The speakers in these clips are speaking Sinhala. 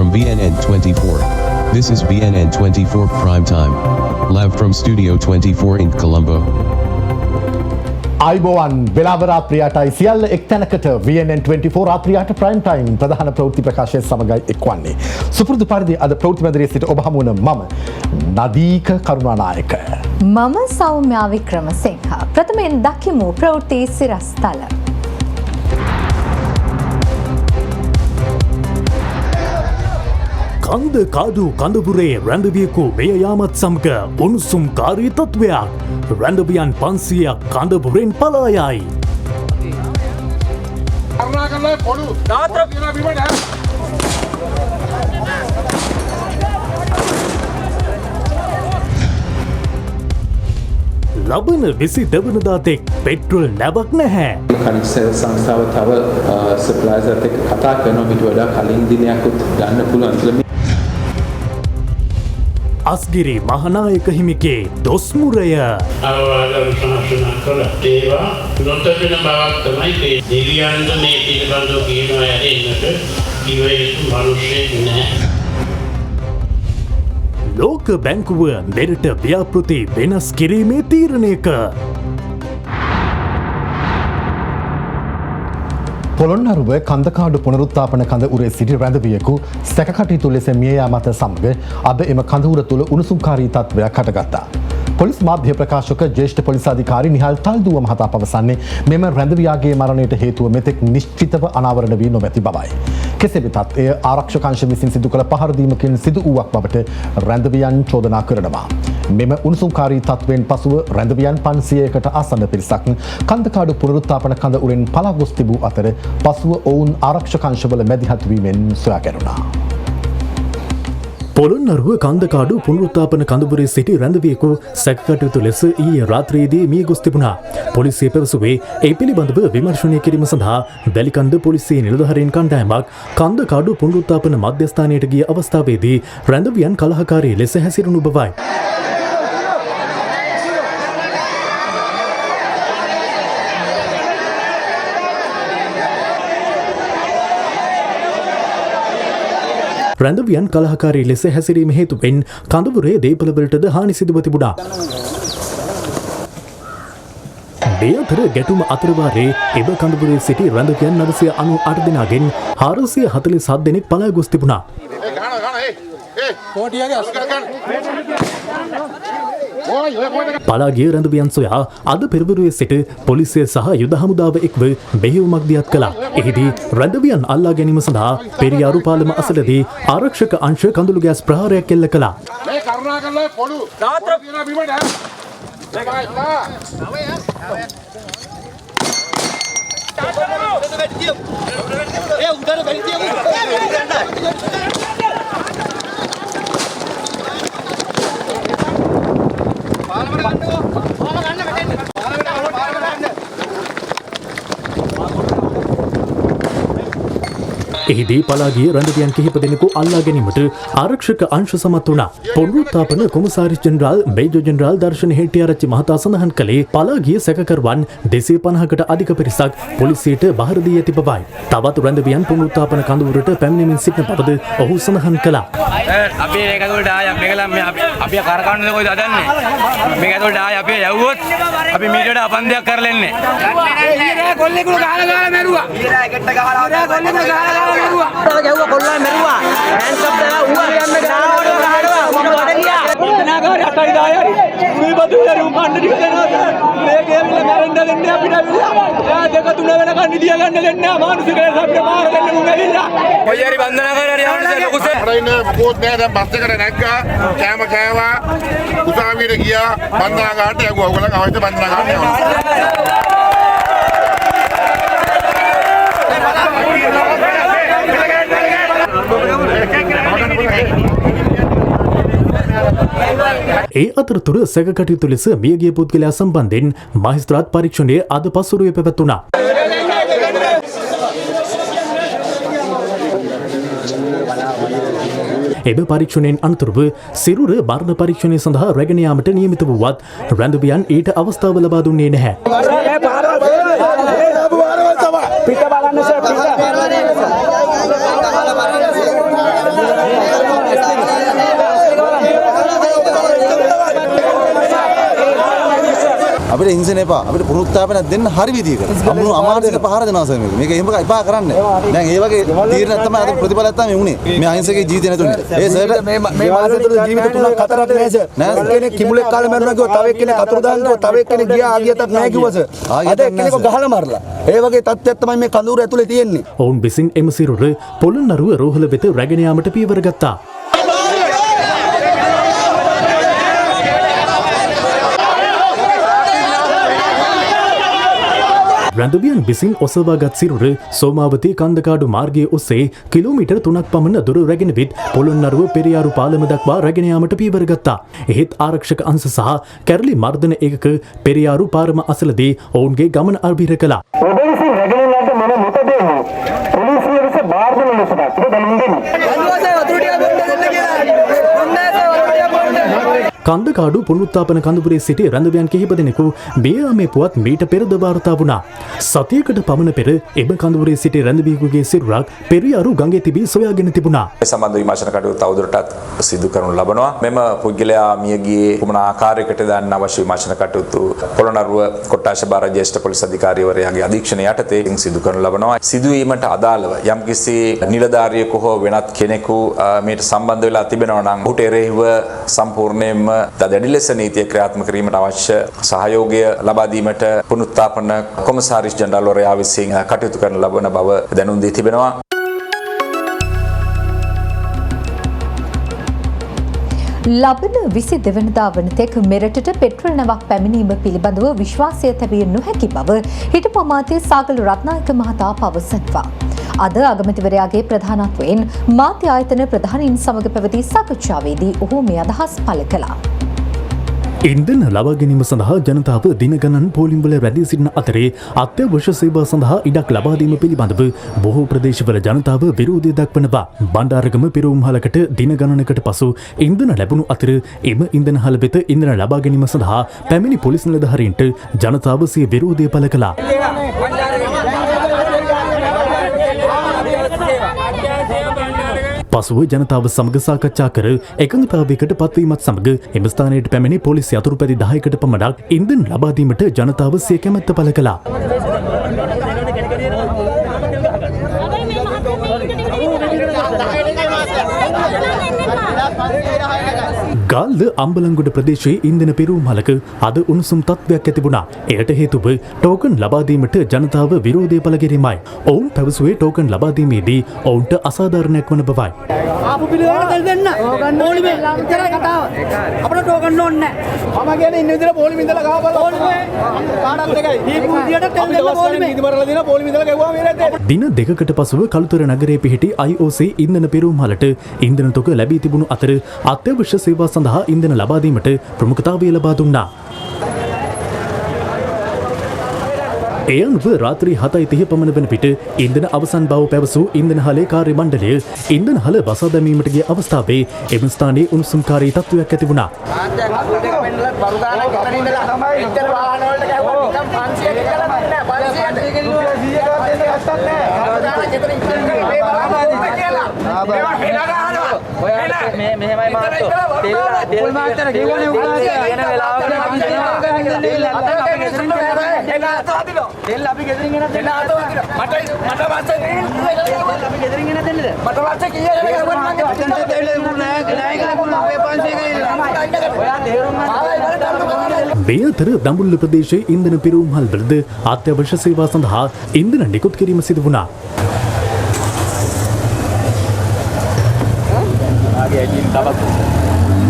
from VNN24. This is VNN24 Prime Time. Live from Studio 24 in Colombo. අයිබෝවන් වෙලාව රාත්‍රියටයි සියල්ල එක්තැනකට VNN24 රාත්‍රියට ප්‍රයිම් ටයිම් ප්‍රධාන ප්‍රවෘත්ති ප්‍රකාශය සමගයි එක්වන්නේ. සුපුරුදු පරිදි අද ප්‍රවෘත්ති මැදිරියේ සිට ඔබ හමු වන මම නදීක කරුණානායක. මම සෞම්‍යා වික්‍රමසිංහ. ප්‍රථමයෙන් දකිමු ප්‍රවෘත්ති සිරස්තල. කන්ද කාඩු කඳපුරේ රැඳවියකු මෙය යාමත් සමග උණුසුම්කාරී තත්ත්වයක්. රැඳවියන් 500ක් කඳපුරෙන් පලායයි. ලබන 22 වනදා තෙක් පෙට්‍රල් නැවක් නැහැ. කනික් සෙල් සංස්ථාව තව සප්ලයියර්ස් එක්ක කතා කරනවා ඊට වඩා කලින් දිනයක්ත් ගන්න පුළුවන් කියලා. අස්ගිරි මහනායක හිමිගේ දොස්මුරය අවවාද විශ්වාසනා කළ ඒවා නොතබෙන බවක් තමයි මේ දෙවියන්ද මේ පිළිබඳව කියනවා ඇරෙන්නට කිව යුතු මිනිස්සෙක් නැහැ. ලෝක බැංකුව මෙරට ව්‍යාපෘති වෙනස් කිරීමේ තීරණයක පොළොන්නරුව කන්දකාඩු පුනරුත්ථාපන කඳ උරේ සිටි රැඳවියෙකු සැකකටයුතු ලෙස මිය යාමත සමග අද එම කඳවුර තුළ උණුසුම්කාරී තත්ත්වයක් හටගත්තා. පොලිස් මාධ්‍ය ප්‍රකාශක ජ්‍යෙෂ්ඨ පොලිස් අධිකාරී නිහල් තල්දුව මහතා පවසන්නේ මෙම රැඳවියාගේ මරණයට හේතුව මෙතෙක් නිශ්චිතව අනාවරණ වී නොමැති බවයි. කෙසේ වෙතත් එය ආරක්ෂක අංශ විසින් සිදු කළ පහර දීමකින් සිදු වූවක් බවට රැඳවියන් චෝදනා කරනවා. මෙම උණුසුම්කාරී තත්ත්වයෙන් පසුව රැඳවියන් 500කට ආසන්න පිරිසක් කන්දකාඩු පුනරුත්ථාපන කඳ උරෙන් පලා ගොස් තිබූ අතර පසුව ඔවුන් ආරක්ෂක අංශවල මැදිහත් වීමෙන් සොයා ගැනුණා. පොළොන්නරුව කන්දකාඩු පුනරුත්ථාපන කඳවුරේ සිටි රැඳවියෙකු සැකකටයුතු ලෙස ඊයේ රාත්‍රියේදී මිය ගොස් තිබුණා. පොලිසිය පැවසුවේ ඒ පිළිබඳව විමර්ශනය කිරීම සඳහා වැලිකන්ද පොලිසිය නිලධාරීන් කණ්ඩායමක් කන්දකාඩු පුනරුත්ථාපන මධ්‍යස්ථානයට ගිය අවස්ථාවේදී රැඳවියන් කලහකාරී ලෙස හැසිරුණු බවයි. රැඳවියන් කලහකාරී ලෙස හැසිරීම හේතුවෙන් කඳවුරේ දේපළවලටද හානි සිදුව තිබුණා. මේ අතර ගැටුම අතරවාරේ එම කඳවුරේ සිටි රැඳවියන් 998 දෙනාගෙන් 447 දෙනෙක් පලා ගොස් තිබුණා. පලාගිය රැඳවියන් සොයා අද පෙරවරුවේ සිට පොලිසිය සහ යුද හමුදාව එක්ව මෙහෙයුමක් දියත් කළා. එහිදී රැඳවියන් අල්ලා ගැනීම සඳහා පෙරියාරු පාලම අසලදී ආරක්ෂක අංශ කඳුළු ගෑස් ප්‍රහාරයක් එල්ල කළා. මේ කරුණාකරලා පොළු දාත්‍ර පිනා බිමට එහිදී පලාගිය රැඳවියන් කිහිප දෙනෙකු අල්ලා ගැනීමට ආරක්ෂක අංශ සමත් වුණා. පුනරුත්ථාපන කොමසාරිස් ජෙනරාල් මේජර් ජෙනරාල් දර්ශන හෙට්ටිආරච්චි මහතා සඳහන් කළේ පලාගිය සැකකරුවන් 250කට අධික පිරිසක් පොලිසියට බහර දී ඇති බවයි. තවත් රැඳවියන් පුනරුත්ථාපන කඳවුරට පැමිණෙමින් සිටින බවද ඔහු සඳහන් කළා. අපි ඒක ඇතුළට ආය මේකලා අපි කරකවන්නේ කොයිද හදන්නේ? මේක ඇතුළට ආය අපි යවුවොත් අපි මීටරට අපන්දයක් කරලා එන්නේ. ඊරා කොල්ලෙකුට ගහලා මැරුවා. ඊරා එකට ගහලා කොල්ලෙකුට ගහලා මැරුවා. ගැහුවා කොල්ලන් මැරුවා. හෑන්ඩ් කප් දාලා ඌවා යන්න ගහනවා මම වඩ ගියා. නාගාරි අටයි දායරි. මේ බදුලේ උඹන්න ටික දෙනවා. මේ ගේමිලා මැරෙන්න දෙන්නේ අපිට ඇවිල්ලා. එයා දෙක තුන වෙනකන් නිදිය ගන්න දෙන්නේ නැහැ. මානසික ලෙස අපිට මාර දෙන්න උන් ඇවිල්ලා. කොයි හරි බන්ධනා කරලා යන්න ලොකුසේ. අරින්න පොත් නෑ දැන් බස් එකට නැග්ගා. කෑම කෑවා. උසාවියට ගියා. බන්ධනා ගන්නට යගුවා. ඔයගොල්ලන් අවශ්‍ය බන්ධනා ගන්න යනවා. ඒ අතරතුර සැකකටයුතු ලෙස මියගිය පුද්ගලයා සම්බන්ධයෙන් මහේස්ත්‍රාත් පරීක්ෂණය අද පස්වරුවේ පැවැත්වුණා. එම පරීක්ෂණයෙන් අනතුරුව සිරුර මරණ පරීක්ෂණය සඳහා රැගෙන යාමට නියමිත වුවත් රැඳවියන් ඊට අවස්ථාව ලබා දුන්නේ නැහැ. අපිට හිංසන එපා. අපිට පුනරුත්ථාපනයක් දෙන්න හරි විදියකට. අමුණු අමාරුසික පහර දෙනවා සර් මේක. මේක එහෙම එපා කරන්න. දැන් ඒ වගේ තීරණයක් තමයි අද ප්‍රතිඵලයක් තමයි උනේ. මේ අහිංසකගේ ජීවිතේ නැතුනේ. ඒ සර්ට මේ මාසෙ තුල ජීවිත 3-4ක් නෑ සර්. එක්කෙනෙක් කිඹුලෙක් කාලේ මැරුණා කිව්වා. තව එක්කෙනෙක් අතුරු දාන්න කිව්වා. තව එක්කෙනෙක් ගියා ආගියටත් නෑ කිව්වා සර්. අද එක්කෙනෙක්ව ගහලා මරලා. ඒ වගේ තත්ත්වයක් තමයි මේ කඳවුර ඇතුලේ තියෙන්නේ. ඔවුන් විසින් එම සිරුර පොළොන්නරුව රෝහල වෙත රැගෙන යාමට පියවර ගත්තා. රැඳවියන් විසින් ඔසවාගත් සිරුර සෝමාවතී කන්දකාඩු මාර්ගයේ ඔස්සේ කිලෝමීටර් 3ක් පමණ දුර රැගෙන විත් පොළොන්නරුව පෙරියාරු පාලම දක්වා රැගෙන යාමට පියවර ගත්තා. එහෙත් ආරක්ෂක අංශ සහ කැරලි මර්දන ඒකක පෙරියාරු පාරම අසලදී ඔවුන්ගේ ගමන අර්බිර කළා. ඔබ විසින් රැගෙන යන්නට මම මොකද පොලිසිය විසින් බාර්දන ලෙසට දැනුම් කන්දකාඩු පුනරුත්ථාපන කඳවුරේ සිටි රැඳවියන් කිහිප දෙනෙකු මේ පුවත් මීට පෙරද වාර්තා වුණා. සතියකට පමණ පෙර එම කඳවුරේ සිටි රැඳවියෙකුගේ සිරුරක් පෙරියාරු ගඟේ තිබී සොයාගෙන තිබුණා. සම්බන්ධ විමර්ශන කටයුතු තවදුරටත් සිදු කරනු ලබනවා. මෙම පුද්ගලයා මියගියේ කුමන ආකාරයකට දාන්න අවශ්‍ය විමර්ශන කටයුතු පොළොන්නරුව කොට්ටාශ භාර ජ්‍යෙෂ්ඨ පොලිස් අධිකාරිවරයාගේ අධීක්ෂණය යටතේ සිදු කරනු ලබනවා. සිදුවීමට අදාළව යම්කිසි නිලධාරියෙකු හෝ වෙනත් කෙනෙකු මේට සම්බන්ධ වෙලා තිබෙනවා නම් ඔහුට එරෙහිව සම්පූර්ණයෙන්ම දැඩි ලෙස නීතිය ක්‍රියාත්මක කිරීමට අවශ්‍ය සහයෝගය ලබා දීමට පුනරුත්ථාපන කොමසාරිස් ජෙනරාල්වරයා විසින් කටයුතු කරන ලබන බව දැනුම් දී තිබෙනවා. ලබන 22 වෙනිදා වනතෙක් මෙරටට පෙට්‍රල් නැවක් පැමිණීම පිළිබඳව විශ්වාසය තැබිය නොහැකි බව හිටපු අමාත්‍ය සාගල රත්නායක මහතා පවසනවා. අද අගමැතිවරයාගේ ප්‍රධානත්වයෙන් මාධ්‍ය ආයතන ප්‍රධානීන් සමග පැවති සාකච්ඡාවේදී ඔහු මේ අදහස් පළ කළා. ඉන්ධන ලබා ගැනීම සඳහා ජනතාව දින ගණන් පෝලිම්වල රැඳී සිටින අතරේ අත්‍යවශ්‍ය සේවා සඳහා ඉඩක් ලබා දීම පිළිබඳව බොහෝ ප්‍රදේශවල ජනතාව විරෝධය දක්වනවා. බණ්ඩාරගම පිරවුම්හලකට දින ගණනකට පසු ඉන්ධන ලැබුණු අතර එම ඉන්ධනහල වෙත ඉන්ධන ලබා ගැනීම සඳහා පැමිණි පොලිස් නිලධාරීන්ට ජනතාව සිය විරෝධය පළ කළා. පසුව ජනතාව සමග සාකච්ඡා කර එකඟතාවයකට පත්වීමත් සමග එම ස්ථානයට පැමිණි පොලිස් යතුරුපැදි 10කට පමණක් ඉන්ධන ලබා දීමට ජනතාව සිය කැමැත්ත පළ කළා. ගාල්ල අම්බලන්ගොඩ ප්‍රදේශයේ ඉන්ධන පිරවුම්හලක අද උණුසුම් තත්ත්වයක් ඇති වුණා. එයට හේතුව ටෝකන් ලබා දීමට ජනතාව විරෝධය පළ කිරීමයි. ඔවුන් පැවසුවේ ටෝකන් ලබා දීමේදී ඔවුන්ට අසාධාරණයක් වන බවයි. ආපු පිළිවෙලට දෙන්න. පොලිමේ ඉතරයි කතාව. අපිට ටෝකන් ඕනේ නැහැ. මම කියන්නේ ඉන්න විදිහට පොලිමේ ඉඳලා ගහ බලන්න. පොලිමේ කාටත් දෙකයි. දීපු විදිහට තෙල් දෙන්න පොලිමේ. ඉදමරලා දෙන පොලිමේ ඉඳලා ගැව්වා මේ රැද්දේ. දින දෙකකට පසුව කළුතර නගරයේ පිහිටි IOC ඉන්ධන පිරවුම්හලට ඉන්ධන තොග ලැබී තිබුණු අතර අත්‍යවශ්‍ය සේවා සඳහා ඉන්ධන ලබා දීමට ප්‍රමුඛතාවය ලබා දුන්නා. ඒ අනුව රාත්‍රී 7:30 පමණ වන විට ඉන්ධන අවසන් බව පැවසූ ඉන්ධනහලේ කාර්ය මණ්ඩලය ඉන්ධනහල බසා දැමීමට ගිය අවස්ථාවේ එම ස්ථානයේ උණුසුම්කාරී තත්ත්වයක් ඇති වුණා. මෙහෙමයි මාත්‍රෝ තෙල් මාත්‍ර ගෙවන්නේ තෙල් අපි ගෙදරින් එන දෙන්න මට වාස්තේ අපි ගෙදරින් එන දෙන්නද මට වාස්තේ කීයද මේ අතර දඹුල්ල ප්‍රදේශයේ ඉන්ධන පිරවුම්හල් වලද අත්‍යවශ්‍ය සේවා සඳහා ඉන්ධන නිකුත් කිරීම සිදු වුණා.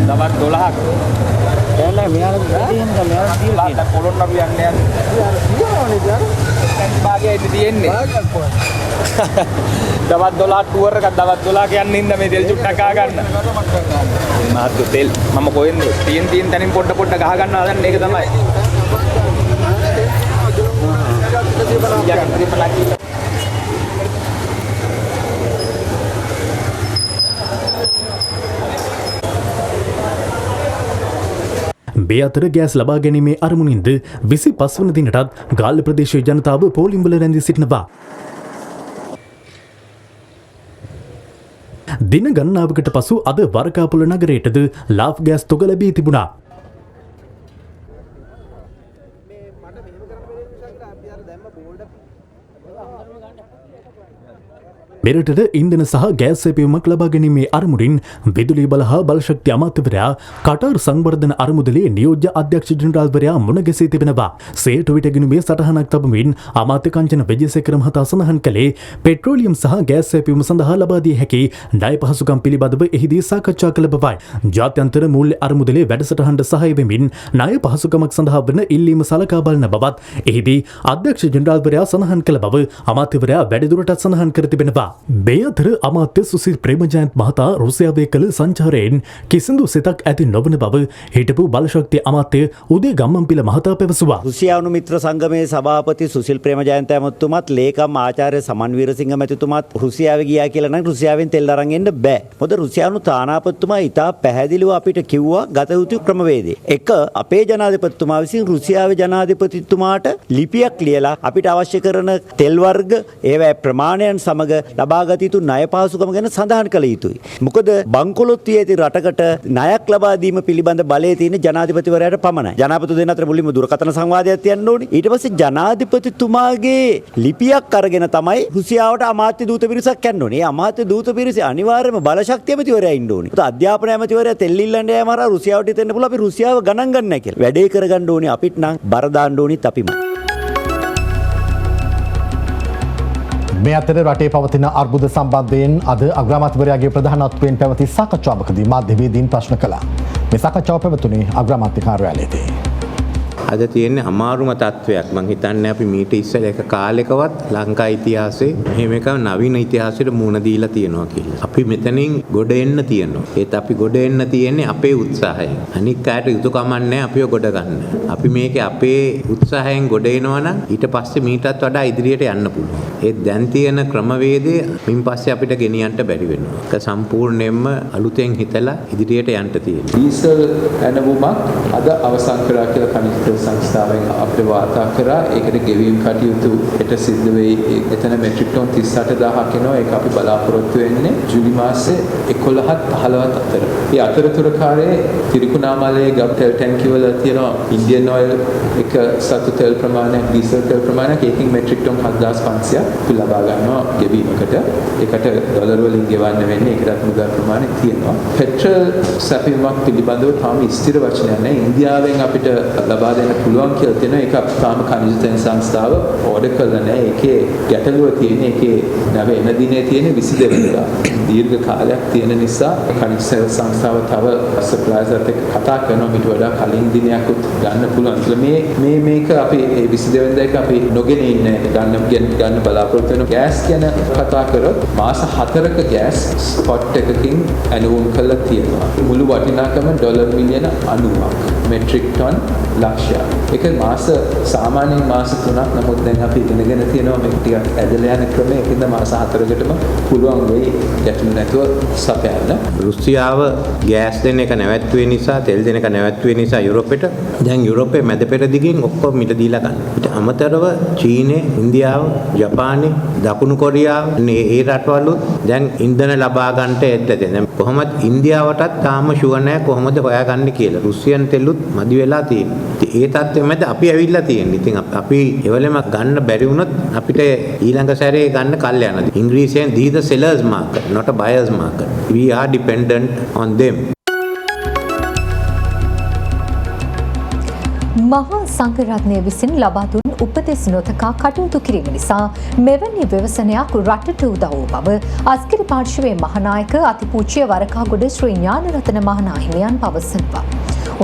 තවත් 12ක් එන්න මෙයාලා තියෙන මෙයාලා පොළොන්නරු යන්නේ භාගයයි තියෙන්නේ දවස් 12 ටුවර් එකක් දවස් 12ක් යන්න ඉන්න මේ තෙල් චුට්ටක් ගහ ගන්න මහත්තු තෙල් මම කොහෙන්ද තියෙන තැනින් පොඩ ගහ ගන්න හදන්න ඒක තමයි මේ අතර ගෑස් ලබා ගැනීමේ අරමුණින්ද 25 වන දිනටත් ගාල්ල ප්‍රදේශයේ ජනතාව පෝලිම්වල රැඳී සිටිනවා. දින ගණනාවකට පසු අද වරකාපොළ නගරයටද ලාෆ් ගෑස් තොග ලැබී තිබුණා. මෙරටට ඉන්ධන සහ ගෑස් සැපයීමක් ලබා ගැනීමේ අරමුණින් විදුලි බල හා බලශක්ති අමාත්‍යවරයා කටාර් සංවර්ධන අරමුදලේ නියෝජ්‍ය අධ්‍යක්ෂ ජෙනරාල්වරයා මුණ ගැසී තිබෙනවා. සේට විටගෙනුමේ සටහනක් තබමින් අමාත්‍ය කංචන විජේසේකර මහතා සඳහන් කළේ පෙට්‍රෝලියම් සහ ගෑස් සැපයීම සඳහා ලබා දිය හැකි ණය පහසුකම් පිළිබඳව එහිදී සාකච්ඡා කළ බවයි. ජාත්‍යන්තර මූල්‍ය අරමුදලේ වැඩසටහනට සහාය වෙමින් ණය පහසුකමක් සඳහා වන ඉල්ලීම සලකා බලන බවත් එහිදී අධ්‍යක්ෂ ජෙනරාල්වරයා සඳහන් කළ බව අමාත්‍යවරයා වැඩිදුරටත් සඳහන් කර තිබෙනවා. මේ අතර අමාත්‍ය සුසිල් ප්‍රේමජයන්ත් මහතා රුසියාවේ කළ සංචාරයෙන් කිසිදු සිතක් ඇති නොවන බව හිටපු බලශක්ති අමාත්‍ය උදේ ගම්මන්පිල මහතා පැවසුවා. රුසියානු මිත්‍ර සංගමයේ සභාපති සුසිල් ප්‍රේමජයන්ත ඇමතුමාත් ලේකම් ආචාර්ය සමන් වීරසිංහ මැතිතුමාත් රුසියාවේ ගියා කියලා නම් රුසියාවෙන් තෙල් අරන් එන්න බෑ. මොකද රුසියානු තානාපතිතුමා ඉතා පැහැදිලිව අපිට කිව්වා ගත යුතු ක්‍රමවේදය. එක අපේ ජනාධිපතිතුමා විසින් රුසියාවේ ජනාධිපතිතුමාට ලිපියක් ලියලා අපිට අවශ්‍ය කරන තෙල් වර්ග ඒවැ ප්‍රමාණයන් සමග ලබාගත යුතු ණය පහසුකම ගැන සඳහන් කළ යුතුයි. මොකද බංකොලොත් ඇති රටකට ණයක් ලබා දීම පිළිබඳ බලය තියෙන ජනාධිපතිවරයාට පමණයි. ජනාධිපති දෙන්න අතර මුලින්ම දුරකථන සංවාදයක් තියන්න ඕනේ. ඊට පස්සේ ජනාධිපතිතුමාගේ ලිපියක් අරගෙන තමයි රුසියාවට අමාත්‍ය දූත පිරිසක් යන්න ඕනේ. ඒ අමාත්‍ය දූත පිරිස අනිවාර්යයෙන්ම බලශක්ති ඇමතිවරයා ඉන්න ඕනේ. ඒත් අධ්‍යාපන ඇමතිවරයා තෙල් ඉල්ලන්න යෑම හරහා රුසියාවට දෙන්න පුළුවන් අපි රුසියාව ගණන් ගන්න නැහැ කියලා. වැඩේ කරගන්න ඕනේ අපිට නම් බර දාන්න ඕනිත් අපිමයි. මේ අතර රටේ පවතින අර්බුද සම්බන්ධයෙන් අද අග්‍රාමාත්‍යවරයාගේ ප්‍රධානත්වයෙන් පැවති සාකච්ඡාවකදී මාධ්‍යවේදීන් ප්‍රශ්න කළා. මේ සාකච්ඡාව පැවතුනේ අග්‍රාමාත්‍ය කාර්යාලයේදී. අද තියෙන්නේ අමාරුම තත්වයක්. මං හිතන්නේ අපි මීට ඉස්සෙල් එක කාලෙකවත් ලංකා ඉතිහාසයේ මෙහෙම එක නවීන ඉතිහාසයට මුහුණ දීලා තියෙනවා කියලා. අපි මෙතනින් ගොඩ එන්න තියෙනවා. ඒත් අපි ගොඩ එන්න තියෙන්නේ අපේ උත්සාහයෙන්. අනික් අයට යුතුයකමක් නැහැ අපිව ගොඩ ගන්න. අපි මේකේ අපේ උත්සාහයෙන් ගොඩ එනවා නම් ඊට පස්සේ මීටත් වඩා ඉදිරියට යන්න පුළුවන්. ඒත් දැන් තියෙන ක්‍රමවේදය මින් පස්සේ අපිට ගෙනියන්න බැරි වෙනවා. ඒක සම්පූර්ණයෙන්ම අලුතෙන් හිතලා ඉදිරියට යන්න තියෙනවා. ඩීසල් ඇනවුමක් අද අවසන් කරා කියලා කනිෂ්ඨ සංස්ථාවෙන් අපිට වාර්තා කරා. ඒකට ගෙවීම් කටයුතු හෙට සිද්ධ වෙයි. එතන මෙට්‍රික් ටන් 38000ක් එනවා. ඒක අපි බලාපොරොත්තු වෙන්නේ ජූලි මාසේ 11ත් 15ත් අතර. මේ අතරතුර කාලේ තිරිකුණාමලයේ ගම් තෙල් ටැංකිය වල තියෙන ඉන්දියන් ඔයිල් එක සතු තෙල් ප්‍රමාණයක් ඩීසල් තෙල් ප්‍රමාණයක් ඒකෙන් මෙට්‍රික් ටන් 7500ක් අපි ලබා ගන්නවා ගෙවීමකට. ඒකට ඩොලර් වලින් ගෙවන්න වෙන්නේ. ඒකටත් මුදල් ප්‍රමාණයක් තියෙනවා. පෙට්‍රල් සැපයීමක් පිළිබඳව තාම ස්ථිර වචනයක් නැහැ. ඉන්දියාවෙන් අපිට ලබා දෙන්න පුළුවන් කියලා තියෙනවා. ඒක තාම කනිජ තෙල් සංස්ථාව ඕඩර් කරලා නැහැ. ඒකේ ගැටලුව තියෙන්නේ ඒකේ නැව එන දිනේ තියෙන 22 වෙනිදා. දීර්ඝ කාලයක් තියෙන නිසා කනිජ තෙල් සංස්ථාව තව සප්ලයියර්ස්ත් එක්ක කතා කරනවා ඊට වඩා කලින් දිනයක්ත් ගන්න පුළුවන් කියලා. මේක අපි 22 වෙනිදා එක අපි නොගෙන ඉන්නේ ගන්න බලාපොරොත්තු වෙන ගෑස් ගැන කතා කරොත් මාස 4ක ගෑස් ස්පොට් එකකින් ඇනුවුම් කරලා තියෙනවා. මුළු වටිනාකම ඩොලර් මිලියන 90ක්. මෙට්‍රික් ටන් ලක්ෂයක්. ඒක මාස සාමාන්‍යයෙන් මාස 3ක්. නමුත් දැන් අපි ඉගෙනගෙන තියෙනවා මේක ටිකක් ඇදලා යන ක්‍රමයකින්ද මාස 4කටම පුළුවන් වෙයි ගැටලු නැතුව සපයන්න. රුසියාව ගෑස් දෙන එක නැවැත්වුවේ නිසා තෙල් දෙන එක නැවැත්වුවේ නිසා යුරෝපෙට දැන් යුරෝපයේ මැද පෙරදිගින් ඔක්කොම මිල දීලා ගන්න. ඊට අමතරව චීනය, ඉන්දියාව, ජපානය, දකුණු කොරියාව මේ රටවලුත් දැන් ඉන්ධන ලබා ගන්නට ඇද්ද. කොහොමද ඉන්දියාවටත් තාම ෂුවර් නැහැ කොහොමද හොයාගන්නේ කියලා. රුසියන් තෙලුත් මදි වෙලා තියෙන්නේ. ඒ තත්ත්වෙ මැද අපි ඇවිල්ලා තියෙන්නේ. ඉතින් අපි එවලෙම ගන්න බැරි වුණොත් අපිට ඊළඟ සැරේ ගන්න කල් යනවා. ඉංග්‍රීසියෙන් these the sellers market not a buyers market. We are dependent on them. මහා සංඝරත්නය විසින් ලබා දුන් උපදෙස් නොතකා කටයුතු කිරීම නිසා මෙවැනි ව්‍යවසනයක් රටට උදව් වූ බව අස්කිරි පාර්ශවයේ මහානායක අතිපූජ්‍ය වරකාගොඩ ශ්‍රී ඥානරතන මහානාහිමියන් පවසනවා.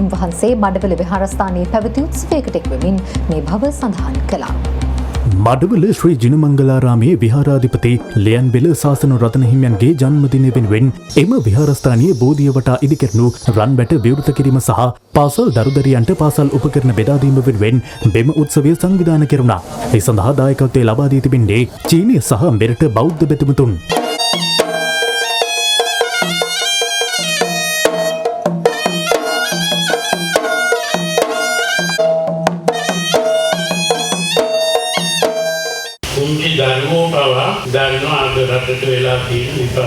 උන්වහන්සේ මඩවල විහාරස්ථානයේ පැවති උත්සවයකට එක්වමින් මේ බව සඳහන් කළා. මඩවල ශ්‍රී ජිනමංගලාරාමයේ විහාරාධිපති ලියන්බෙල ශාසන රතන හිමියන්ගේ ජන්මදිනය වෙනුවෙන් එම විහාරස්ථානයේ බෝධිය වටා ඉදිකරනු රන්බැට විවෘත කිරීම සහ පාසල් දරුදරියන්ට පාසල් උපකරණ බෙදා දීම වෙනුවෙන් මෙම උත්සවය සංවිධානය කෙරුණා. ඒ සඳහා දායකත්වය ලබා දී තිබෙන්නේ චීනය සහ මෙරට බෞද්ධ බෙදමුතුන්. දරුවෝ පවා දන්නවා අද රටට වෙලා තියෙන විපත්.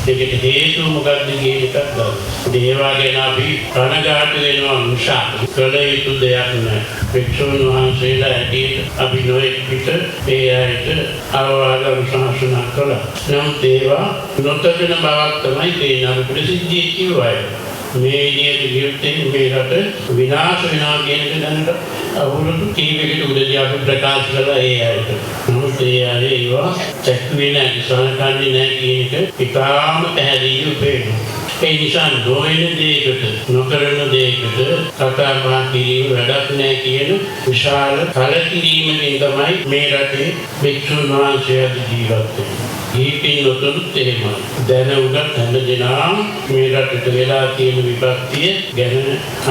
ඒකට හේතුව මොකක්ද කියන එකත් දන්නවා. ඒවා ගැන අපි කනගාටු වෙනවා නිසා කළ යුතු දෙයක් නෑ. භික්ෂුන් වහන්සේලා ඇටියට අපි නොයෙක් විට ඒ අයට අවවාද අනුශාසනා කළා. නමුත් ඒවා නොතබෙන බවක් තමයි තේරෙන ප්‍රසිද්ධිය කිව්වයි. මේ විදිහට විරුද්ධයෙන් මේ රට විනාශ වෙනවා කියන එක දැනට අවුරුදු කීපයකට උඩදී අපි ප්‍රකාශ කළා ඒ අයට. නමුත් ඒ අය ඒවා දැක්ුවේ නැහැ, සලකන්නේ නැහැ කියන එක ඉතාම පැහැදිලිව පේනවා. ඒ නිසා නොවන දෙයකට, නොකරන දෙයකට කතා බහ කිරීම වැඩක් නැහැ කියන විශාල කලකිරීමකින් තමයි මේ රටේ භික්ෂුන් වහන්සේලා ජීවත් වෙන්නේ. ඊපින් නොතුනුත් එහෙමයි. දැන උගත් හැම දෙනා මේ රටට වෙලා තියෙන විපත්තිය ගැන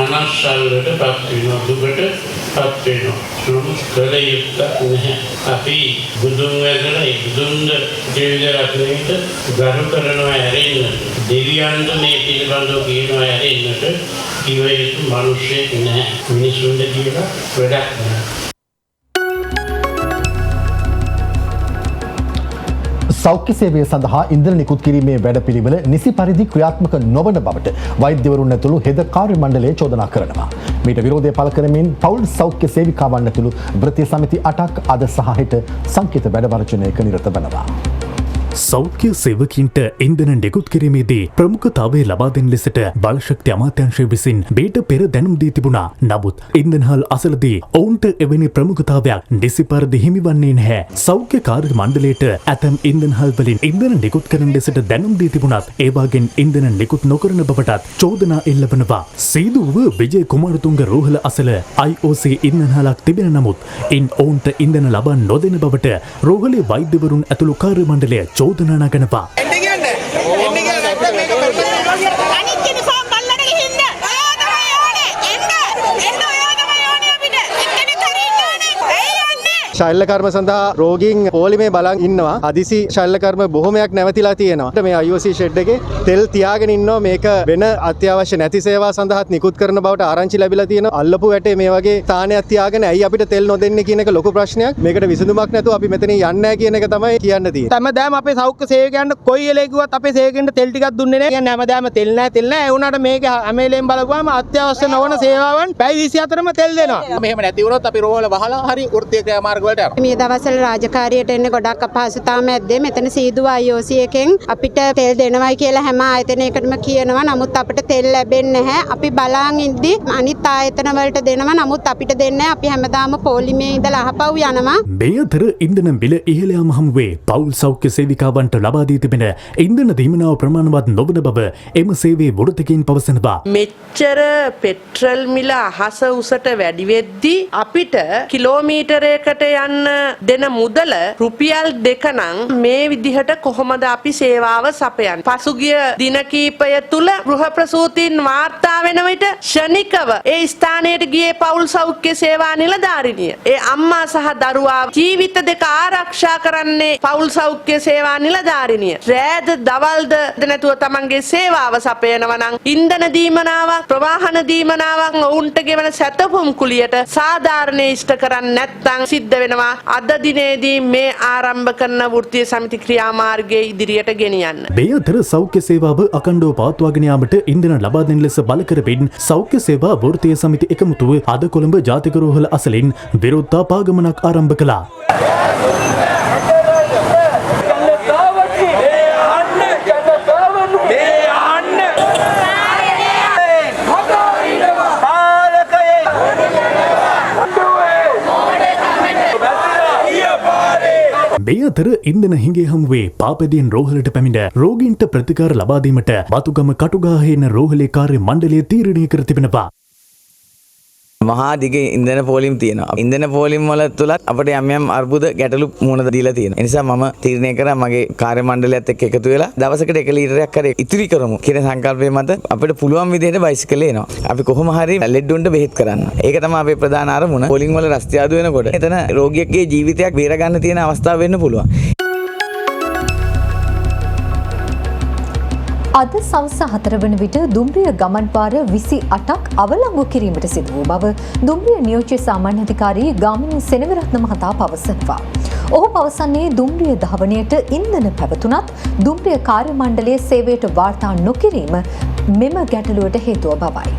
අනස්සල්ලට පත් වෙනවා, දුකට පත් වෙනවා. කළ යුත්තක් නැහැ. අපි බුදුන් වැදලා බුදුන්ද දෙවිද රත්නයට ගරු කරනවා ඇරෙන්න. දෙවියන්ට මේ පිළිබඳව කියනවා ඇරෙන්නට කිව යුතු මිනිස්සෙක් නැහැ. මිනිසුන්ට කියලා වැඩක් නැහැ. සෞඛ්‍ය සේවය සඳහා ඉන්ධන නිකුත් කිරීමේ වැඩපිළිවෙල නිසි පරිදි ක්‍රියාත්මක නොවන බවට වෛද්‍යවරුන් ඇතුළු හෙද කාර්ය මණ්ඩලය චෝදනා කරනවා. මීට විරෝධය පළ කරමින් පවුල් සෞඛ්‍ය සේවිකාවන් ඇතුළු වෘත්තීය සමිති 8ක් අද සහ හෙට සංකේත වැඩවර්ජනයක නිරත වෙනවා. සෞඛ්‍ය සේවකින්ට ඉන්ධන නිකුත් කිරීමේදී ප්‍රමුඛතාවය ලබා දෙන ලෙසට බලශක්ති අමාත්‍යාංශය විසින් බේට පෙර දැනුම් දී තිබුණා. නමුත් ඉන්ධනහල් අසලදී ඔවුන්ට එවැනි ප්‍රමුඛතාවයක් නිසි පරිදි හිමිවන්නේ නැහැ. සෞඛ්‍ය කාර්ය මණ්ඩලයට ඇතැම් ඉන්ධනහල් වලින් ඉන්ධන නිකුත් කරන ලෙසට දැනුම් දී තිබුණත් ඒවාගෙන් ඉන්ධන නිකුත් නොකරන බවටත් චෝදනා එල්ලවනවා. සීදුව විජය කුමාරතුංග රෝහල අසල IOC ඉන්ධනහලක් තිබෙන නමුත් ඉන් ඔවුන්ට ඉන්ධන ලබා නොදෙන බවට රෝහලේ වෛද්‍යවරුන් ඇතුළු කාර්ය මණ්ඩලය චෝදනා නගනවා. ශල්‍ය කර්ම සඳහා රෝගීන් පොලිමේ බලන් ඉන්නවා. හදිසි ශල්‍ය කර්ම බොහොමයක් නැවතිලා තියෙනවා. මේ IOC ෂෙඩ් එකේ තෙල් තියාගෙන ඉන්නවා. මේක වෙන අත්‍යවශ්‍ය නැති සේවා සඳහාත් නිකුත් කරන බවට ආරංචි ලැබිලා තියෙනවා. අල්ලපු වැටේ මේ වගේ ස්ථානයක් තියාගෙන ඇයි අපිට තෙල් නොදෙන්නේ කියන එක ලොකු ප්‍රශ්නයක්. මේකට විසඳුමක් නැතුව අපි මෙතනින් යන්නේ නැහැ කියන එක තමයි කියන්න තියෙන්නේ. හැමදාම අපේ සෞඛ්‍ය සේවකයන්ට කොයි වෙලේ කිව්වත් අපේ සේවකයන්ට තෙල් ටිකක් දුන්නේ නැහැ. කියන්නේ හැමදාම තෙල් නැහැ. ඒ වුණාට මේක හැමෙලෙන් බලපුවාම අත්‍යවශ්‍ය නොවන සේවාවන් පැය 24ම තෙල් දෙනවා. මෙහෙම නැති වුණොත් අපි රෝහල වහලා හරි වෘත්තීය ක්‍රියාමාර්ග මේ දවස්වල රාජකාරියට එන්නේ ගොඩක් අපහසුතාව මැද්දේ මෙතන සීදුව IOC එකෙන් අපිට තෙල් දෙනවයි කියලා හැම ආයතනයකටම කියනවා. නමුත් අපිට තෙල් ලැබෙන්නේ නැහැ. අපි බලන් ඉද්දි අනිත් ආයතන වලට දෙනවා. නමුත් අපිට දෙන්නේ නැහැ. අපි හැමදාම පොලිමේ ඉඳලා අහපව් යනවා. මේ අතර ඉන්ධන මිල ඉහළ යාම හමුවේ පවුල් සෞඛ්‍ය සේවිකාවන්ට ලබා දී තිබෙන ඉන්ධන දීමනාව ප්‍රමාණවත් නොවන බව එම සේවයේ වෘත්තකින් පවසනවා. මෙච්චර පෙට්‍රල් මිල අහස උසට වැඩි වෙද්දී අපිට කිලෝමීටරයකට යන්න දෙන මුදල රුපියල් 2 නම් මේ විදිහට කොහොමද අපි සේවාව සපයන්නේ? පසුගිය දින කීපය තුල ගෘහ ප්‍රසූතීන් වාර්තා වෙන විට ශනිකව ඒ ස්ථානයට ගියේ පවුල් සෞඛ්‍ය සේවා නිලධාරිනිය. ඒ අම්මා සහ දරුවා ජීවිත දෙක ආරක්ෂා කරන්නේ පවුල් සෞඛ්‍ය සේවා නිලධාරිනිය. රෑද දවල්ද නැතුව තමන්ගේ සේවාව සපයනවා නම් ඉන්ධන දීමනාවක්, ප්‍රවාහන දීමනාවක් ඔවුන්ට ගෙවන සැතපුම් කුලියට සාධාරණ ඉෂ්ට කරන්නේ නැත්නම් සිද්ධ වෙනවා. අද දිනේදී මේ ආරම්භ කරන වෘත්තීය සමිති ක්‍රියාමාර්ගයේ ඉදිරියට ගෙනියන්න. මේ අතර සෞඛ්‍ය සේවාව අකණ්ඩව පවත්වාගෙන යාමට ඉන්ධන ලබා දෙන ලෙස බල කරමින් සෞඛ්‍ය සේවා වෘත්තීය සමිති එකමුතුව අද කොළඹ ජාතික රෝහල අසලින් විරෝධතා පාගමනක් ආරම්භ කළා. මේ අතර ඉන්ධන හිඟේ හමුවේ පාපැදියෙන් රෝහලට පැමිණ රෝගීන්ට ප්‍රතිකාර ලබා දීමට බතුගම කටුගාහේන රෝහලේ කාර්ය මණ්ඩලය තීරණය කර තිබෙනවා. මහා දිග ඉන්ධන පෝලිම් තියෙනවා. ඉන්ධන පෝලිම් වල තුලත් අපිට යම් යම් අර්බුද ගැටලු මුහුණ දීලා තියෙනවා. ඒ නිසා මම තීරණය කරා මගේ කාර්ය මණ්ඩලයත් එක්ක එකතු වෙලා දවසකට 1 ලීටරයක් හරි ඉතිරි කරමු කියන සංකල්පය මත අපිට පුළුවන් විදිහට බයිසිකලේ එනවා. අපි කොහොම හරි ලෙඩුන්ට බෙහෙත් කරන්න. ඒක තමයි අපේ ප්‍රධාන අරමුණ. පෝලිම් වල රස්තිය අඩු වෙනකොට එතන රෝගියෙක්ගේ ජීවිතයක් බේර ගන්න තියෙන අවස්ථාව වෙන්න පුළුවන්. අද සවස 4 වන විට දුම්රිය ගමන් පාර 28ක් අවලංගු කිරීමට සිදු වූ බව දුම්රිය නියෝජ්‍ය සාමාන්‍ය අධිකාරී ගාමිණී සෙනවිරත්න මහතා පවසනවා. ඔහු පවසන්නේ දුම්රිය ධාවනයට ඉන්ධන පැවතුනත් දුම්රිය කාර්ය මණ්ඩලයේ සේවයට වාර්තා නොකිරීම මෙම ගැටලුවට හේතුව බවයි.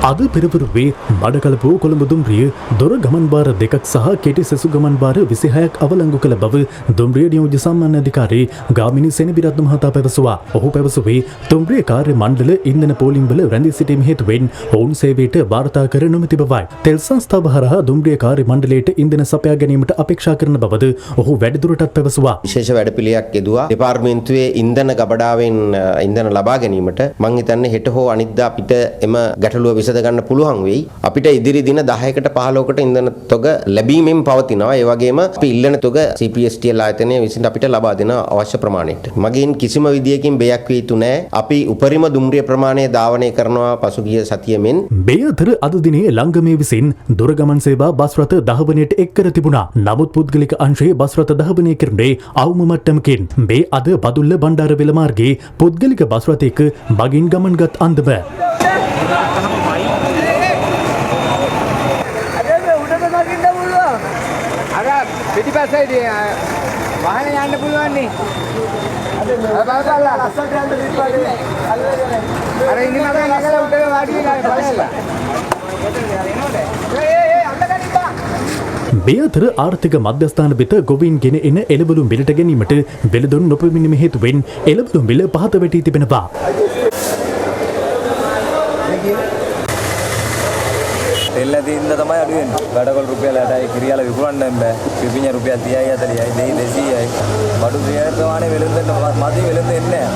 අද පෙරවරුවේ මඩකලපුව කොළඹ දුම්රිය දොර ගමන්බාර දෙකක් සහ කෙටි සෙසු ගමන්බාර 26ක් අවලංගු කළ බව දුම්රිය නියෝජ්‍ය සම්මාන අධිකාරී ගාමිණී සෙනවිරත්න මහතා පැවසුවා. ඔහු පැවසුවේ දුම්රිය කාර්ය මණ්ඩල ඉන්ධන පෝලිම්වල රැඳී සිටීම හේතුවෙන් ඔවුන් සේවයට වාර්තා කර නොමැති බවයි. තෙල් සංස්ථාව හරහා දුම්රිය කාර්ය මණ්ඩලයට ඉන්ධන සපයා ගැනීමට අපේක්ෂා කරන බවද ඔහු වැඩිදුරටත් පැවසුවා. විශේෂ වැඩපිළිවෙලක් යෙදුවා දෙපාර්තමේන්තුවේ ඉන්ධන ගබඩාවෙන් ඉන්ධන ලබා ගැනීමට මම හිතන්නේ හෙට හෝ අනිද්දා අපිට එම ගැටලුව විසඳ ගන්න පුළුවන් වෙයි. අපිට ඉදිරි දින 10කට 15කට ඉන්ධන තොග ලැබීමෙන් පවතිනවා. ඒ වගේම අපි ඉල්ලන තොග CPSTL ආයතනය විසින් අපිට ලබා දෙන අවශ්‍ය ප්‍රමාණයට. මගින් කිසිම විදියකින් බයක් විය යුතු නැහැ. අපි උපරිම දුම්රිය ප්‍රමාණය ධාවනය කරනවා පසුගිය සතියෙමින්. මේ අතර අද දිනේ ලංගමේ විසින් දුරගමන් සේවා බස් රථ ධාවනයට එක් කර තිබුණා. නමුත් පුද්ගලික අංශයේ බස් රථ ධාවනය කරන්නේ අවම මට්ටමකින්. මේ අද බදුල්ල බණ්ඩාරවෙල මාර්ගයේ පුද්ගලික බස් රථයක මගින් ගමන්ගත් අන්දම පිටිපස්සේදී වාහනේ යන්න පුළුවන් නේ. අර ඉන්නේ මම නැගලා උඩට වාඩි වෙලා බලලා. මේ අතර ආර්ථික මධ්‍යස්ථාන වෙත ගොවීන් ගෙන එන එළවලු මිලට ගැනීමට වෙළඳුන් නොපැමිණීම හේතුවෙන් එළවලු මිල පහත වැටී තිබෙනවා. තෙල් ඇතින්ද තමයි අඩු වෙන්නේ. බඩකොල් රුපියල් 60යි කිරියාල විකුණන්න බෑ. පිපිඤ්ඤ රුපියල් 30යි 40යි දෙහි 200යි. බඩු 300 ප්‍රමාණය වෙළඳෙන්න මදි වෙළඳ එන්නේ නැහැ.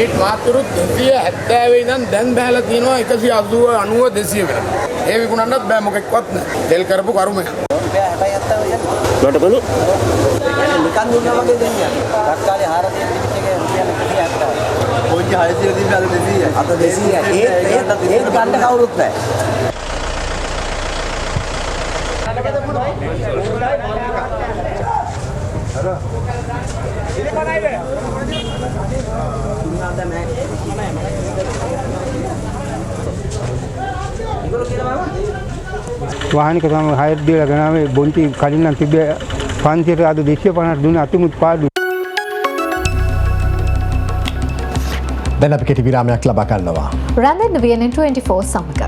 ඒත් මාත්‍රුත් 270 ඉඳන් දැන් බහලා තියෙනවා 180 90 200 වෙනකම්. ඒ විකුණන්නත් බෑ මොකෙක්වත් නැහැ. තෙල් කරපු කරුම. රුපියල් 60යි 70යි. බඩකොළු නිකන් දුන්නා වගේ දෙන්නේ. තත්කාලේ 400 තිබිච්ච එකේ රුපියල් 170යි. පොඩි 600 තිබ්බ අද 200යි. අද 200යි. ඒක ගන්න කවුරුත් නැහැ. वाहन का सामान हायर दिया गया में बोंती कालीना तिबे 500 आदि 250 දුන අතිමුත් පාඩු. දැන් අපි කෙටි විරාමයක් ලබා ගන්නවා. රැඳෙන්න VNN 24 සමග.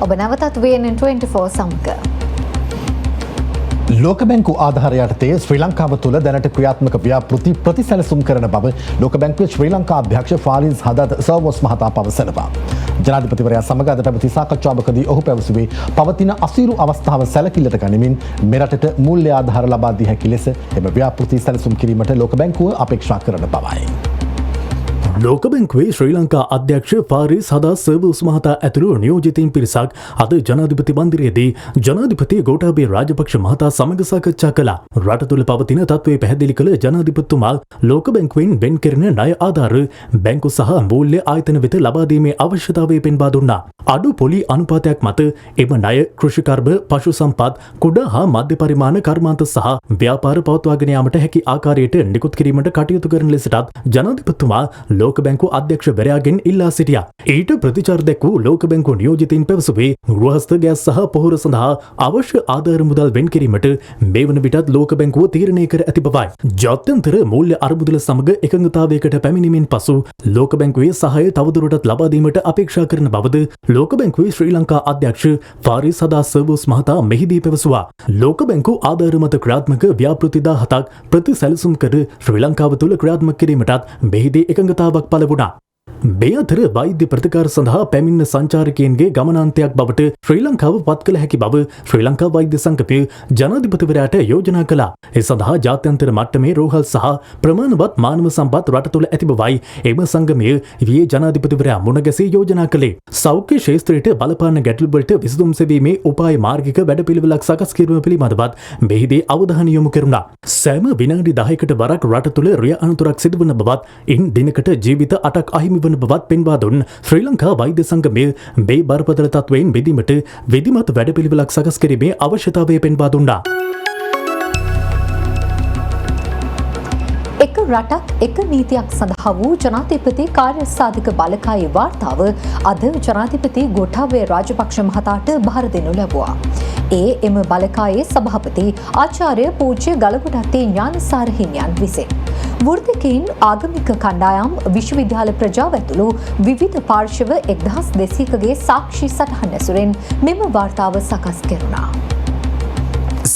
ඔබ නැවතත් VNN 24 සමග. ලෝක බැංකු ආධාර යටතේ ශ්‍රී ලංකාව තුළ දැනට ක්‍රියාත්මක ව්‍යාපෘති ප්‍රතිසැලසුම් කරන බව ලෝක බැංකුවේ ශ්‍රී ලංකා අධ්‍යක්ෂ ෆාරිස් හදත් සර්වොස් මහතා පවසනවා. ජනාධිපතිවරයා සමග අද පැවති සාකච්ඡාවකදී ඔහු පැවසුවේ පවතින අසීරු අවස්ථාව සැලකිල්ලට ගනිමින් මෙරටට මූල්‍ය ආධාර ලබා දී හැකි ලෙස එම ව්‍යාපෘති සැලසුම් කිරීමට ලෝක බැංකුව අපේක්ෂා කරන බවයි. ලෝක බැංකුවේ ශ්‍රී ලංකා අධ්‍යක්ෂ ෆාරිස් හදා සර්වොස් මහතා ඇතුළු නියෝජිතයින් පිරිසක් අද ජනාධිපති මන්දිරයේදී ජනාධිපති ගෝඨාභය රාජපක්ෂ මහතා සමග සාකච්ඡා කළා. රට තුළ පවතින තත්ත්වය පැහැදිලි කළ ජනාධිපතිතුමා ලෝක බැංකුවෙන් වෙන් කෙරෙන ණය ආධාර බැංකු සහ මූල්‍ය ආයතන වෙත ලබා දීමේ අවශ්‍යතාවය පෙන්වා දුන්නා. අඩු පොලි අනුපාතයක් මත එම ණය කෘෂිකර්ම පශු සම්පත් කුඩා හා මධ්‍ය පරිමාණ කර්මාන්ත සහ ව්‍යාපාර පවත්වාගෙන යාමට හැකි ආකාරයට නිකුත් කිරීමට කටයුතු කරන ලෙසටත් ජනාධිපතිතුමා ලෝක බැංකු අධ්‍යක්ෂවරයාගෙන් ඉල්ලා සිටියා. ඊට ප්‍රතිචාර දැක්වූ ලෝක බැංකු නියෝජිතයින් පැවසුවේ ගෘහස්ත ගෑස් සහ පොහොර සඳහා අවශ්‍ය ආධාර මුදල් වෙන් කිරීමට මේ වන විටත් ලෝක බැංකුව තීරණය කර ඇති බවයි. ජාත්‍යන්තර මූල්‍ය අරමුදල සමග එකඟතාවයකට පැමිණීමෙන් පසු ලෝක බැංකුවේ සහාය තවදුරටත් ලබා දීමට අපේක්ෂා කරන බවද ලෝක බැංකුවේ ශ්‍රී ලංකා අධ්‍යක්ෂ ෆාරිස් හදා සර්වොස් මහතා මෙහිදී පැවසුවා. ලෝක බැංකු ආධාර මත ක්‍රියාත්මක ව්‍යාපෘති 17ක් ප්‍රතිසැලසුම් කර ශ්‍රී ලංකාව තුළ ක්‍රියාත්මක කිරීමටත් මෙහිදී එකඟතාවක් පළ වුණා. මේ අතර වෛද්‍ය ප්‍රතිකාර සඳහා පැමිණ සංචාරකයන්ගේ ගමනාන්තයක් බවට ශ්‍රී ලංකාව පත් කළ හැකි බව ශ්‍රී ලංකා වෛද්‍ය සංගමය ජනාධිපතිවරයාට යෝජනා කළා. ඒ සඳහා ජාත්‍යන්තර මට්ටමේ රෝහල් සහ ප්‍රමාණවත් මානව සම්පත් රට තුළ ඇති බවයි එම සංගමය ඊයේ ජනාධිපතිවරයා මුණ ගැසී යෝජනා කළේ. සෞඛ්‍ය ක්ෂේත්‍රයට බලපාන ගැටලු වලට විසඳුම් සෙවීමේ උපාය මාර්ගික වැඩපිළිවෙලක් සකස් කිරීම පිළිබඳවත් මෙහිදී අවධානය යොමු කෙරුණා. සෑම විනාඩි 10කට වරක් රට තුළ රිය අනතුරක් සිදුවන බවත් ඉන් දිනකට ජීවිත 8ක් අහිමි වන බවත් පෙන්වා දුන් ශ්‍රී ලංකා වෛද්‍ය සංගමය මේ බරපතල තත්වයෙන් බෙදීමට විධිමත් වැඩපිළිවෙලක් සකස් කිරීමේ අවශ්‍යතාවය පෙන්වා දුන්නා. එක රටක් එක නීතියක් සඳහා වූ ජනාධිපති කාර්යසාධක බලකායේ වාර්තාව අද ජනාධිපති ගෝඨාභය රාජපක්ෂ මහතාට බාර දෙනු ලැබුවා. එම බලකායේ සභාපති ආචාර්ය පූජ්‍ය ගලගොඩත්තේ ඥානසාර හිමියන් විසින් වෘත්තිකයින් ආගමික කණ්ඩායම් විශ්වවිද්‍යාල ප්‍රජාව ඇතුළු විවිධ පාර්ශව 1200කගේ සාක්ෂි සටහන් ඇසුරෙන් මෙම වාර්තාව සකස් කෙරුණා.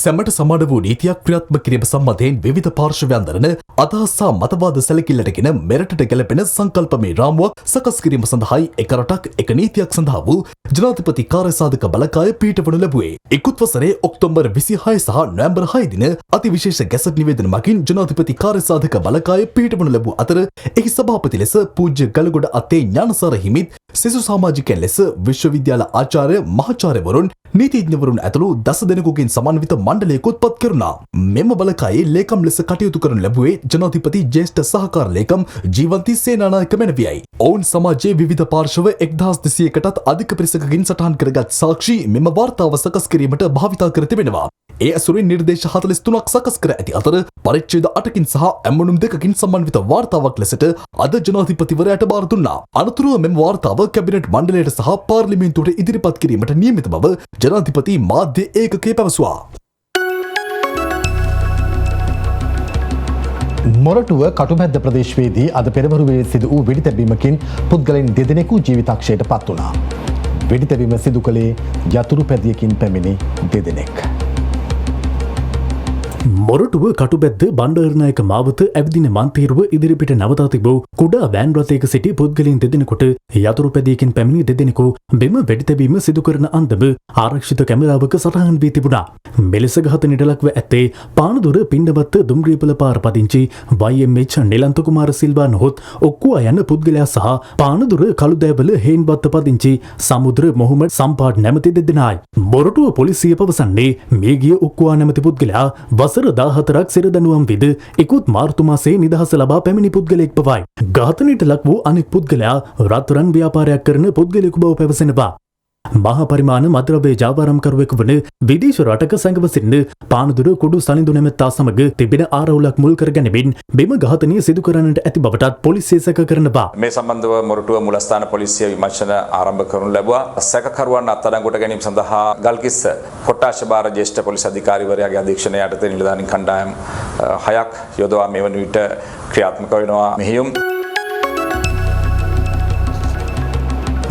සැමට සමාන වූ නීතියක් ක්‍රියාත්මක කිරීම සම්බන්ධයෙන් විවිධ පාර්ශවයන් දරන අදහස් සහ මතවාද සැලකිල්ලටගෙන මෙරටට ගැලපෙන සංකල්පමය රාමුවක් සකස් කිරීම සඳහායි එක රටක් එක නීතියක් සඳහා වූ ජනාධිපති කාර්යසාධක බලකාය පිහිටවනු ලැබුවේ. ඉකුත් වසරේ ඔක්තෝබර් 26 සහ නොවැම්බර් 6 දින අතිවිශේෂ ගැසට් නිවේදන මගින් ජනාධිපති කාර්යසාධක බලකාය පිහිටවනු ලැබූ අතර එහි සභාපති ලෙස පූජ්‍ය ගලගොඩ අත්තේ ඥානසාර හිමිත්, සිසු සමාජිකයන් ලෙස විශ්වවිද්‍යාල ආචාර්ය මහාචාර්යවරුන්, නීතිඥවරුන් ඇතුළු 10 දෙනෙකුගෙන් සමන්විත මණ්ඩලයකුත් පත් කෙරුණා. මෙම බලකායේ ලේකම් ලෙස කටයුතු කරනු ලැබුවේ ජනාධිපති ජ්‍යෙෂ්ඨ සහකාර ලේකම් ජීවන්ති සේනානායක මැනවියයි. ඔවුන් සමාජයේ විවිධ පාර්ශව 1200කටත් අධික පිරිසකකින් සටහන් කරගත් සාක්ෂි මෙම වාර්තාව සකස් කිරීමට භාවිතා කර තිබෙනවා. ඒ ඇසුරින් නිර්දේශ 43ක් සකස් කර ඇති අතර පරිච්ඡේද 8කින් සහ ඇම්මනුම් 2කින් සම්බන්විත වාර්තාවක් ලෙසට අද ජනාධිපතිවරයාට බාර දුන්නා. අනතුරුව මෙම වාර්තාව කැබිනට් මණ්ඩලයට සහ පාර්ලිමේන්තුවට ඉදිරිපත් කිරීමට නියමිත බව ජනාධිපති මාධ්‍ය ඒකකය පැවසුවා. මොරටුව කටුමැද්ද ප්‍රදේශයේදී අද පෙරවරුවේ සිදු වූ වෙඩි තැබීමකින් පුද්ගලයන් දෙදෙනෙකු ජීවිතක්ෂයට පත් වුණා. වෙඩි තැබීම සිදු කළේ යතුරු පැදියකින් පැමිණි දෙදෙනෙක්. මොරටුව කටුබැද්ද බණ්ඩාරනායක මාවත ඇවිදින මන්තීරුව ඉදිරිපිට නවතා තිබූ කුඩා වෑන් රථයක සිටි පුද්ගලයන් දෙදෙනෙකුට යතුරු පැදියකින් පැමිණි දෙදෙනෙකු බෙම වෙඩි තැබීම සිදු කරන අන්දම ආරක්ෂිත කැමරාවක සටහන් වී තිබුණා. මෙලෙස ඝාතනයට ලක්ව ඇත්තේ පානදුර පිණ්ඩවත්ත දුම්රියපල පාර පදිංචි YMH නිලන්ත කුමාර සිල්වා නොහොත් ඔක්කුවා යන පුද්ගලයා සහ පානදුර කළුදෑවල හේන්වත්ත පදිංචි සමුද්‍ර මොහොමඩ් සම්පාඩ් නැමැති දෙදෙනායි. මොරටුව පොලිසිය පවසන්නේ මේ ගිය ඔක්කුවා නැමැති පුද්ගලයා වසර 14ක් සිරදඬුවම් විද ඉකුත් මාර්තු මාසයේ නිදහස ලබා පැමිණි පුද්ගලයෙක් බවයි. ඝාතනයට ලක් වූ අනෙක් පුද්ගලයා රත්රන් ව්‍යාපාරයක් කරන පුද්ගලයෙකු බව පැවසෙනවා. මහා පරිමාණ මද්‍රව්‍ය ජාවාරම්කරුවෙකු වන විදේශ රටක සැඟව සිටින පානදුර කුඩු සලිඳු නැමැත්තා සමග තිබෙන ආරවුලක් මුල් කරගැනීමෙන් මෙම ඝාතනය සිදු කරන්නට ඇති බවටත් පොලිසිය සැක කරනවා. මේ සම්බන්ධව මොරටුව මුලස්ථාන පොලිසිය විමර්ශන ආරම්භ කරනු ලැබුවා. සැකකරුවන් අත්අඩංගුවට ගැනීම සඳහා ගල්කිස්ස කොට්ටාශ භාර ජ්‍යෙෂ්ඨ පොලිස් අධිකාරිවරයාගේ අධීක්ෂණය යටතේ නිලධාරීන් කණ්ඩායම් 6ක් යොදවා මේ වන විට ක්‍රියාත්මක වෙනවා. මෙහියුම්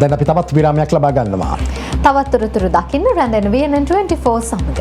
දැන් අපි තවත් විරාමයක් ලබා ගන්නවා. තවත් තොරතුරු දකින්න රැඳෙන VNN24 සමග.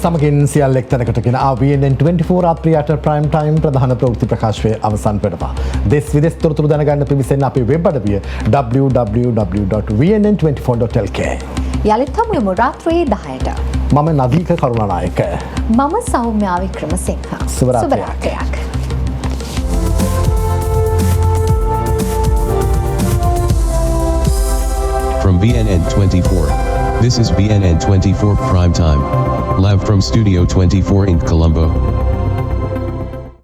සමගින් සියල්ල එක්තැනකටගෙන VNN24 රාත්‍රියට ප්‍රයිම් ටයිම් ප්‍රධාන ප්‍රවෘත්ති ප්‍රකාශය අවසන් වෙනවා. දෙස් විදෙස් තොරතුරු දැනගන්න පිවිසෙන්න අපේ වෙබ් අඩවිය www.vnn24.lk. යළිත් හමුවෙමු රාත්‍රී 10ට. මම නදීක කරුණානායක. මම සෞම්‍යා වික්‍රමසිංහ. සුබ රාත්‍රියක්. From VNN24. This is VNN24 Prime Time. Live from Studio 24 in Colombo.